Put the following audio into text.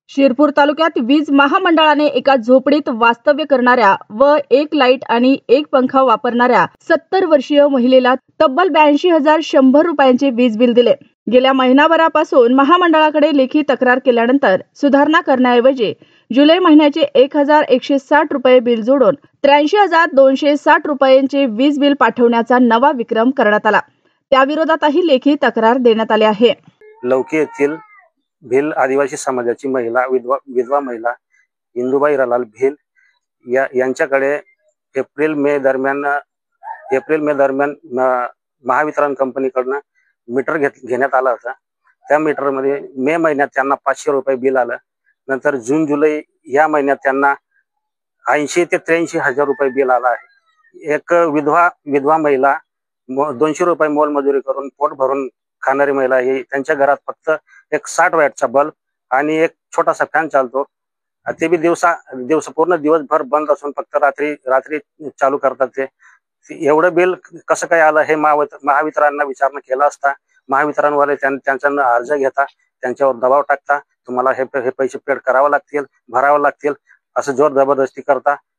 शिरपूर तालुक्यात वीज महामंडळाने एका झोपडीत वास्तव्य करणाऱ्या व एक लाईट आणि एक पंखा वापरणाऱ्या 70 वर्षीय महिलेला तब्बल 82,100 रुपयांचे वीज बिल दिले. गेल्या महिनाभरापासून महामंडळाकडे लेखी तक्रार केल्यानंतर सुधारणा करण्याऐवजी जुलै महिन्याचे 1,160 रुपये बिल जोडून 83,260 रुपयांचे वीज बिल पाठवण्याचा नवा विक्रम करण्यात आला. त्याविरोधातही लेखी तक्रार देण्यात आली आहे. लौकी येथील भिल आदिवासी समाजाची महिला विधवा महिला इंदुबाई रलाल भिल यांच्याकडे एप्रिल मे दरम्यान महावितरण कंपनीकडून मीटर घेण्यात आला होता. त्या मीटरमध्ये मे महिन्यात त्यांना 500 रुपये बिल आलं. नंतर जून जुलै या महिन्यात त्यांना 80 ते 83 हजार रुपये बिल आला आहे. एक विधवा महिला 200 रुपये मोलमजुरी करून पोट भरून खाणारी महिला ही त्यांच्या घरात फक्त एक 60 वॅटचा बल्ब आणि एक छोटासा फॅन चालतो. ते बी पूर्ण दिवसभर बंद असून फक्त रात्री चालू करतात. ते एवढं बिल कसं काय आलं हे महावितरणला विचारणा केला असता महावितरणवाले त्यांचा अर्ज घेता, त्यांच्यावर दबाव टाकता, तुम्हाला हे पैसे पेड करावे लागतील, भरावे लागतील असं जोर जबरदस्ती करता.